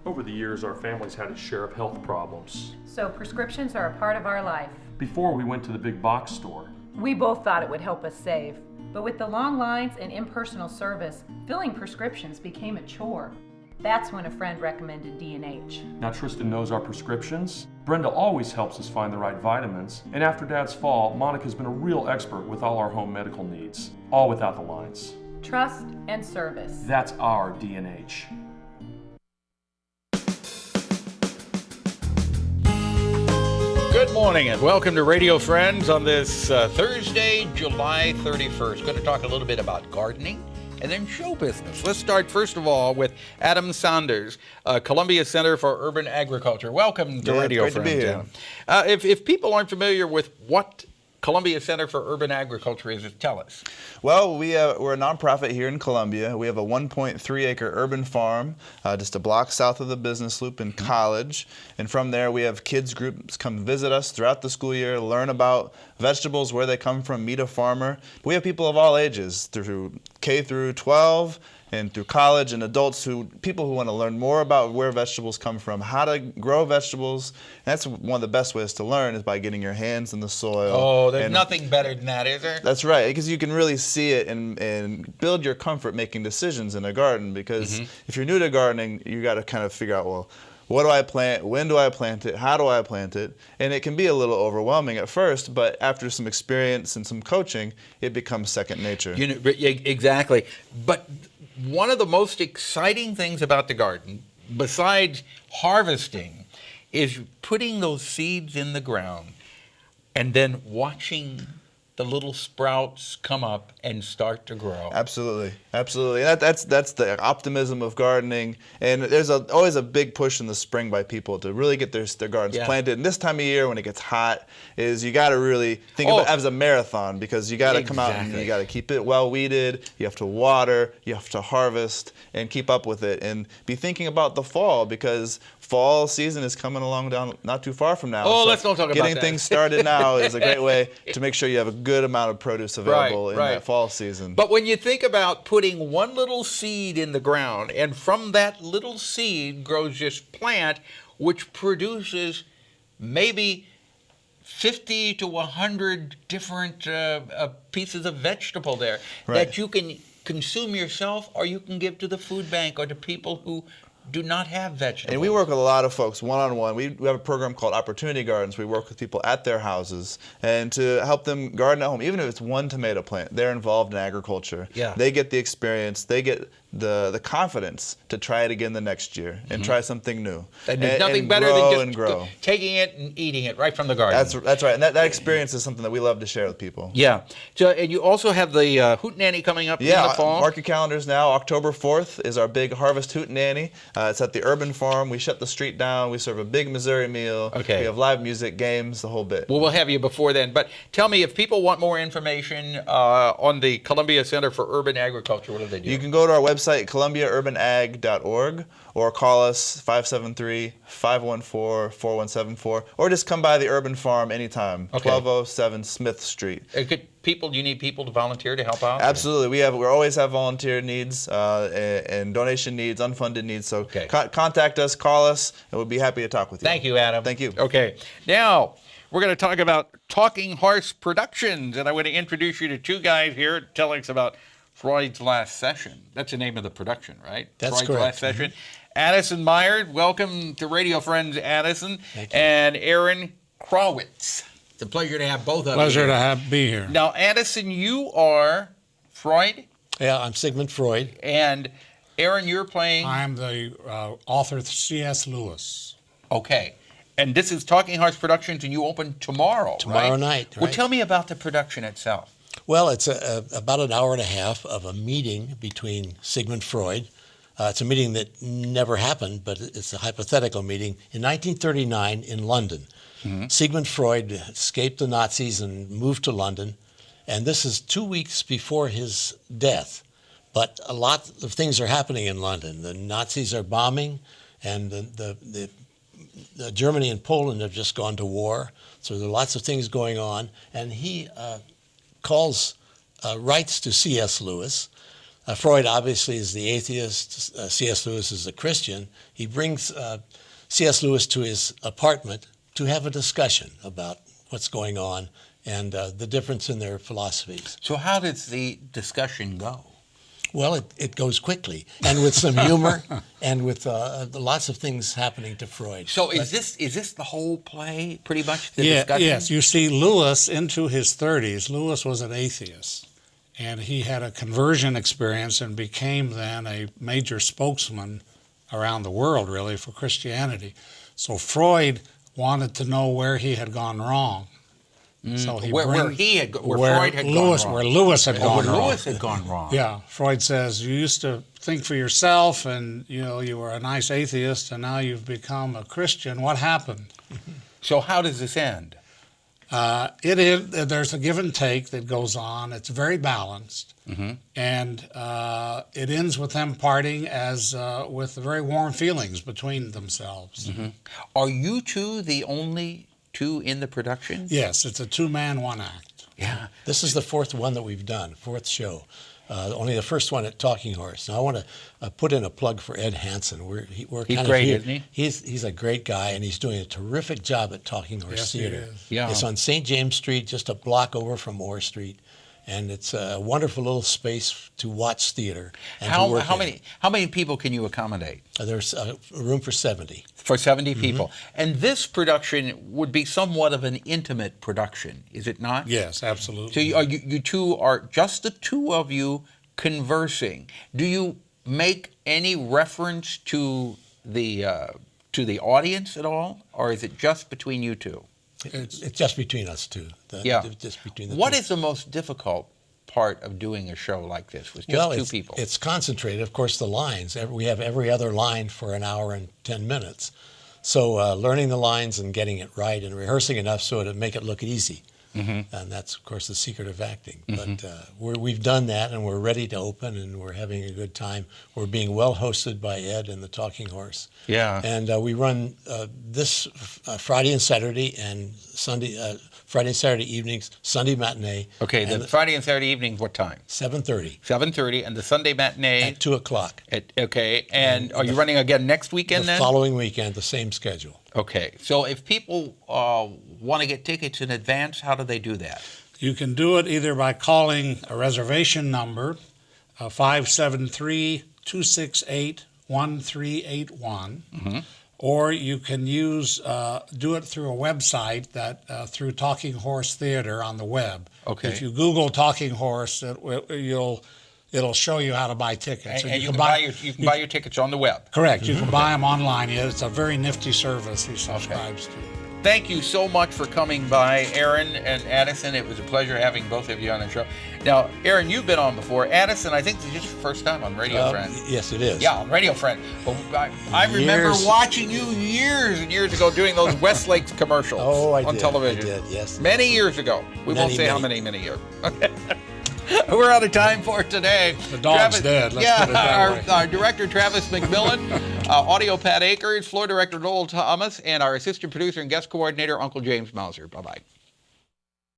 Over the years, our family's had its share of health problems. So prescriptions are a part of our life. Before we went to the big box store. We both thought it would help us save. But with the long lines and impersonal service, filling prescriptions became a chore. That's when a friend recommended D&H. Now Tristan knows our prescriptions. Brenda always helps us find the right vitamins. And after Dad's fall, Monica's been a real expert with all our home medical needs. All without the lines. Trust and service. That's our D&H. Good morning and welcome to Radio Friends on this Thursday, July 31st. Going to talk a little bit about gardening and then show business. Let's start first of all with ADAM SAUNDERS, Columbia Center for Urban Agriculture. Welcome to Radio great Friends. To be here. If people aren't familiar with what Columbia Center for Urban Agriculture is, tell us. Well, we're a nonprofit here in Columbia. We have a 1.3-acre urban farm just a block south of the business loop in College. And from there, we have kids groups come visit us throughout the school year, learn about vegetables, where they come from, meet a farmer. We have people of all ages through K through 12 and through college, and adults people who want to learn more about where vegetables come from, how to grow vegetables. And that's one of the best ways to learn is by getting your hands in the soil. Oh, there's nothing better than that, is there? That's right, because you can really see it and build your comfort making decisions in a garden. Because if you're new to gardening, you got to kind of figure out, well, what do I plant? When do I plant it? How do I plant it? And it can be a little overwhelming at first, but after some experience and some coaching, it becomes second nature. Exactly. But one of the most exciting things about the garden, besides harvesting, is putting those seeds in the ground and then watching the little sprouts come up and start to grow. Absolutely, absolutely. That's the optimism of gardening. And there's always a big push in the spring by people to really get their gardens planted. And this time of year when it gets hot, is you got to really think of it as a marathon, because you got to come out and you got to keep it well weeded. You have to water, you have to harvest, and keep up with it. And be thinking about the fall, because fall season is coming along down not too far from now. Oh, so let's not talk about that. Getting things started now is a great way to make sure you have a good amount of produce available in that fall season. But when you think about putting one little seed in the ground, and from that little seed grows this plant, which produces maybe 50 to 100 different pieces of vegetable there that you can consume yourself, or you can give to the food bank or to people who do not have vegetables. And we work with a lot of folks one-on-one. We have a program called Opportunity Gardens. We work with people at their houses and to help them garden at home. Even if it's one tomato plant, they're involved in agriculture. Yeah. They get the experience. They get the confidence to try it again the next year and try something new. And there's nothing better than just taking it and eating it right from the garden. That's right. And that experience is something that we love to share with people. Yeah. So, and you also have the Hootenanny coming up in the fall. Mark your calendars now. October 4th is our big Harvest Hootenanny. It's at the Urban Farm. We shut the street down. We serve a big Missouri meal. Okay. We have live music, games, the whole bit. Well, we'll have you before then. But tell me, if people want more information on the Columbia Center for Urban Agriculture, what do they do? You can go to our website, columbiaurbanag.org, or call us 573-514-4174, or just come by the Urban Farm anytime, 1207 Smith Street. Do you need people to volunteer to help out? Absolutely. We always have volunteer needs and donation needs, unfunded needs. So contact us, call us, and we'll be happy to talk with you. Thank you, Adam. Thank you. Okay. Now, we're going to talk about Talking Horse Productions, and I want to introduce you to two guys here telling us about Freud's Last Session. That's the name of the production, right? That's Freud's Last Session. Addison Meyer, welcome to Radio Friends, Addison. Thank you. And Aaron Krawitz. It's a pleasure to have both of you. Pleasure to be here. Now, Addison, you are Freud. Yeah, I'm Sigmund Freud. And Aaron, you're playing... I'm the author of C.S. Lewis. Okay. And this is Talking Horse Productions, and you open tomorrow, Tomorrow night, right? Well, tell me about the production itself. Well, it's about an hour and a half of a meeting between Sigmund Freud. It's a meeting that never happened, but it's a hypothetical meeting. In 1939 in London, Sigmund Freud escaped the Nazis and moved to London. And this is 2 weeks before his death. But a lot of things are happening in London. The Nazis are bombing, and the Germany and Poland have just gone to war. So there are lots of things going on. And he writes to C.S. Lewis Freud obviously is the atheist. C.S. Lewis is a Christian. He brings C.S. Lewis to his apartment to have a discussion about what's going on and the difference in their philosophies. So how does the discussion go? Well, it goes quickly, and with some humor, and with lots of things happening to Freud. So is this the whole play, pretty much, the discussion? Yes, you see, Lewis, into his 30s, Lewis was an atheist. And he had a conversion experience and became then a major spokesman around the world, really, for Christianity. So Freud wanted to know where he had gone wrong. So he Freud had gone wrong. Where Lewis had gone wrong. Lewis had gone wrong. Yeah, Freud says, you used to think for yourself and, you were a nice atheist and now you've become a Christian. What happened? So how does this end? There's a give and take that goes on. It's very balanced, and it ends with them parting with very warm feelings between themselves. Are you two the only two in the production? Yes, it's a two-man, one act. Yeah. This is the fourth one that we've done, fourth show. Only the first one at Talking Horse. Now I want to put in a plug for Ed Hansen. He's great, isn't he? He's a great guy, and he's doing a terrific job at Talking Horse Theater. He is. Yeah. It's on St. James Street, just a block over from Orr Street, and it's a wonderful little space to watch theater. And to work in. How many people can you accommodate? There's room for 70. For 70 people. And this production would be somewhat of an intimate production, is it not? Yes, absolutely. So you two are just the two of you conversing. Do you make any reference to the audience at all, or is it just between you two? It's just between us two. Just between the What two. is the most difficult part of doing a show like this with just two people? It's concentrated. Of course, the lines. We have every other line for an hour and 10 minutes. So learning the lines and getting it right and rehearsing enough so to make it look easy. And that's, of course, the secret of acting. But we've done that, and we're ready to open, and we're having a good time. We're being well hosted by Ed and the Talking Horse. Yeah. And we run this Friday and Saturday and Sunday, Friday and Saturday evenings, Sunday matinee. Okay, the Friday and Saturday evenings, what time? 7:30. 7:30, and the Sunday matinee? At 2 o'clock. Okay, and are you running again next weekend then? The following weekend, the same schedule. Okay, so if people want to get tickets in advance, how do they do that? You can do it either by calling a reservation number, 573-268-1381, or you can do it through a website through Talking Horse Theater on the web. Okay. If you Google Talking Horse, it'll show you how to buy tickets. And you can buy your tickets on the web. Correct. You can buy them online. It's a very nifty service he subscribes to. Thank you so much for coming by, Aaron and Addison. It was a pleasure having both of you on the show. Now, Aaron, you've been on before. Addison, I think this is just your first time on Radio Friend. Yes, it is. Yeah, on Radio Friend. But I remember watching you years and years ago doing those Westlake commercials on television. I did, yes. Many years ago. We won't say how many years. We're out of time for today. The dog's dead. Let's put it that way. Our director, Travis McMillan, audio, Pat Akers, floor director, Lowell Thomas, and our assistant producer and guest coordinator, Uncle James Mauser. Bye-bye.